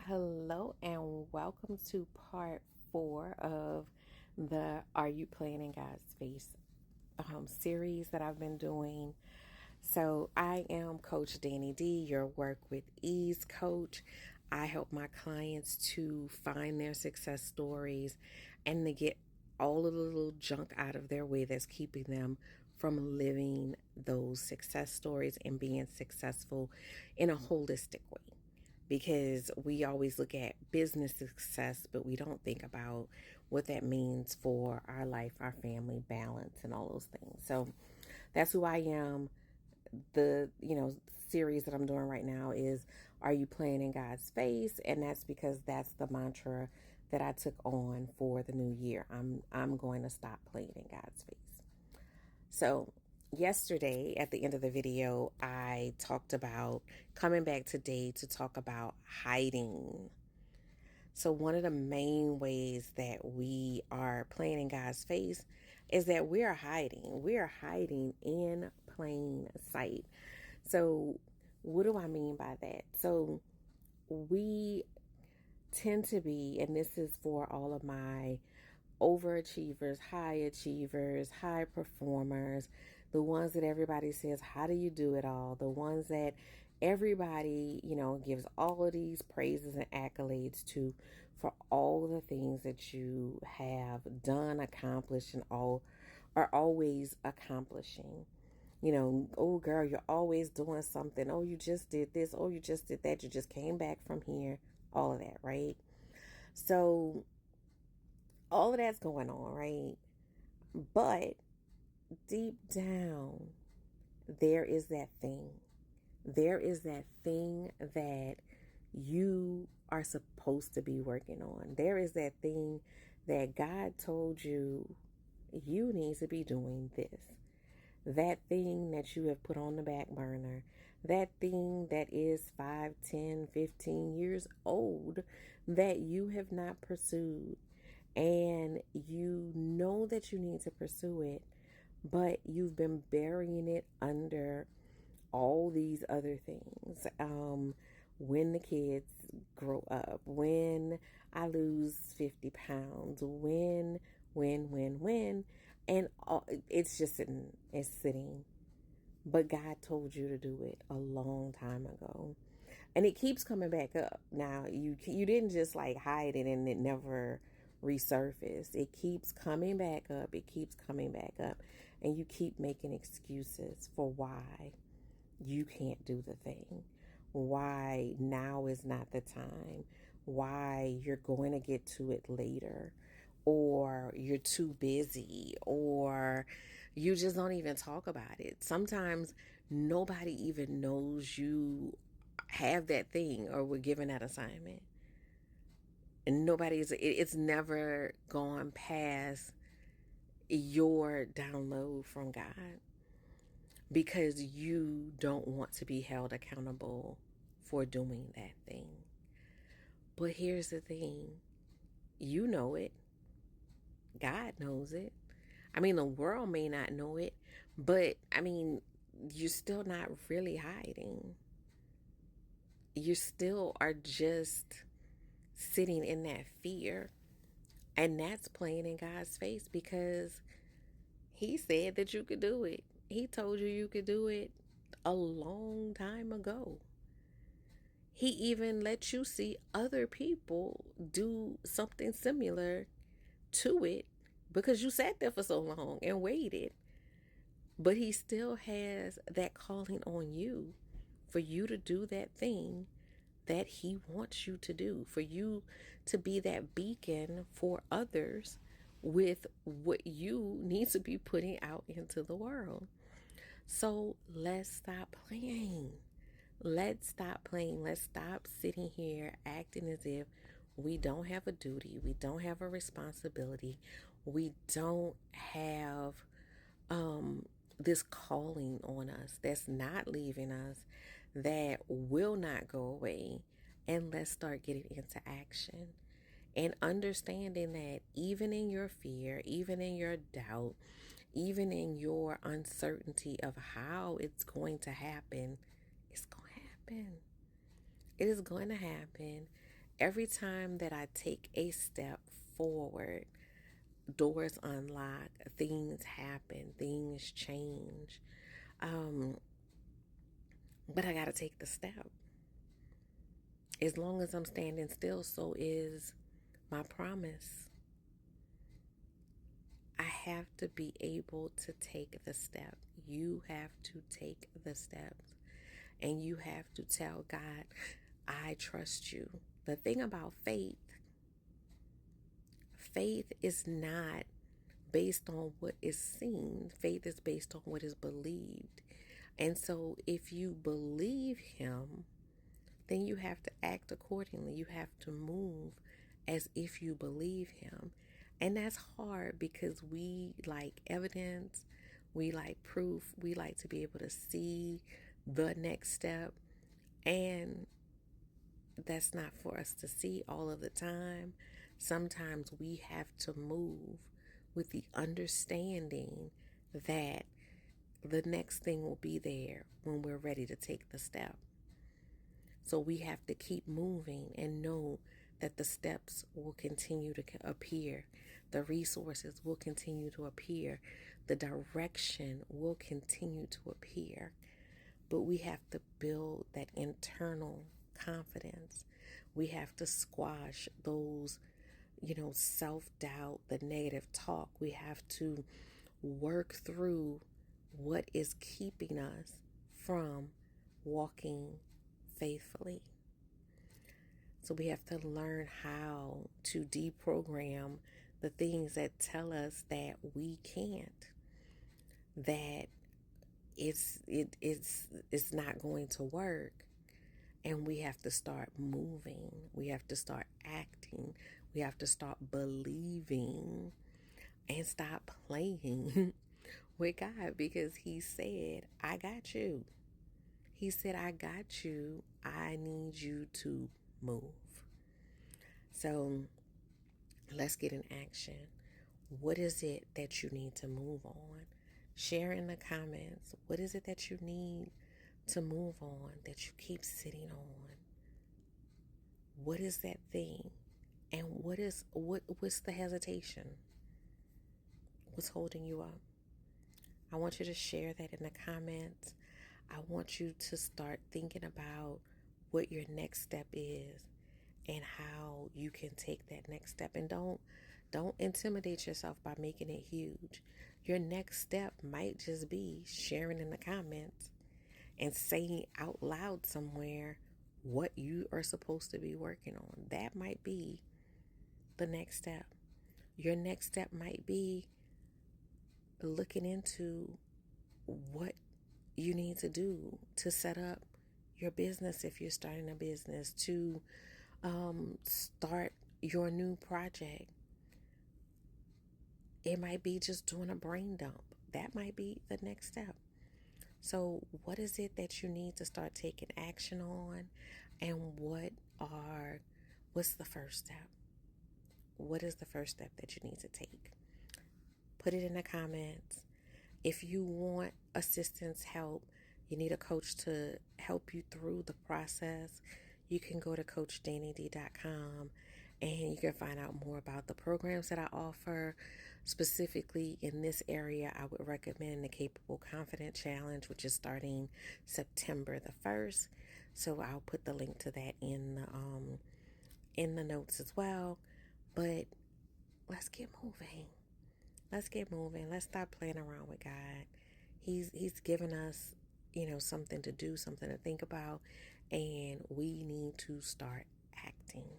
Hello and welcome to part 4 of the Are You Playing in God's Face series that I've been doing. So I am Coach Danny D, your Work with Ease coach. I help my clients to find their success stories and to get all of the little junk out of their way that's keeping them from living those success stories and being successful in a holistic way, because we always look at business success, but we don't think about what that means for our life, our family, balance, and all those things. So that's who I am. The series that I'm doing right now is Are You Playing in God's Face? And that's because that's the mantra that I took on for the new year. I'm going to stop playing in God's face. So yesterday at the end of the video, I talked about coming back today to talk about hiding. So one of the main ways that we are playing in God's face is that we are hiding. We are hiding in plain sight. So what do I mean by that? So we tend to be, and this is for all of my overachievers, high achievers, high performers, the ones that everybody says, how do you do it all? The ones that everybody, gives all of these praises and accolades to for all the things that you have done, accomplished, and all are always accomplishing. Oh girl, you're always doing something. Oh, you just did this. Oh, you just did that. You just came back from here. All of that, right? So all of that's going on, right? But deep down, there is that thing. There is that thing that you are supposed to be working on. There is that thing that God told you you need to be doing this. That thing that you have put on the back burner. That thing that is 5, 10, 15 years old that you have not pursued. And you know that you need to pursue it, but you've been burying it under all these other things. When the kids grow up, when I lose 50 pounds, when, and it's just sitting, it's sitting. But God told you to do it a long time ago. And it keeps coming back up. Now, you didn't just like hide it and it never resurfaced. It keeps coming back up. It keeps coming back up. And you keep making excuses for why you can't do the thing. Why now is not the time. Why you're going to get to it later. Or you're too busy, or you just don't even talk about it. Sometimes nobody even knows you have that thing or were given that assignment. And it's never gone past your download from God because you don't want to be held accountable for doing that thing. But here's the thing. You know it. God knows it. I mean, the world may not know it, but I mean, you're still not really hiding. You still are just sitting in that fear. And that's playing in God's face because He said that you could do it. He told you could do it a long time ago. He even let you see other people do something similar to it because you sat there for so long and waited. But He still has that calling on you for you to do that thing that He wants you to do, for you to be that beacon for others with what you need to be putting out into the world. So let's stop playing. Let's stop playing. Let's stop sitting here acting as if we don't have a duty. We don't have a responsibility. We don't have this calling on us that's not leaving us, that will not go away. And let's start getting into action and understanding that even in your fear, even in your doubt, even in your uncertainty of how it's going to happen, it's going to happen. It is going to happen. every time that I take a step forward, doors unlock, things happen, things change. But I got to take the step. As long as I'm standing still, so is my promise. I have to be able to take the step. You have to take the steps. And you have to tell God, I trust you. The thing about faith is not based on what is seen. Faith is based on what is believed. And so if you believe him, then you have to act accordingly. You have to move as if you believe him. And that's hard because we like evidence, we like proof, we like to be able to see the next step. And that's not for us to see all of the time. Sometimes we have to move with the understanding that the next thing will be there when we're ready to take the step. So we have to keep moving and know that the steps will continue to appear. The resources will continue to appear. The direction will continue to appear. But we have to build that internal confidence. We have to squash those, self-doubt, the negative talk. We have to work through what is keeping us from walking faithfully. So we have to learn how to deprogram the things that tell us that we can't, that it's not going to work. And we have to start moving. We have to start acting. We have to start believing and stop playing with God, because he said, I got you. He said, I got you. I need you to move. So let's get in action. What is it that you need to move on? Share in the comments. What is it that you need to move on, that you keep sitting on? What is that thing? And what's the hesitation? What's holding you up? I want you to share that in the comments. I want you to start thinking about what your next step is and how you can take that next step. And don't intimidate yourself by making it huge. Your next step might just be sharing in the comments and saying out loud somewhere what you are supposed to be working on. That might be the next step. Your next step might be looking into what you need to do to set up your business if you're starting a business, to start your new project. It might be just doing a brain dump. That might be the next step. So what is it that you need to start taking action on? And what's the first step? What is the first step that you need to take? Put it in the comments. If you want assistance, help, you need a coach to help you through the process, you can go to CoachDannyD.com and you can find out more about the programs that I offer. Specifically in this area, I would recommend the Capable Confident Challenge, which is starting September the 1st. So I'll put the link to that in the notes as well. But let's get moving. Let's get moving. Let's stop playing around with God. He's given us, something to do, something to think about, and we need to start acting.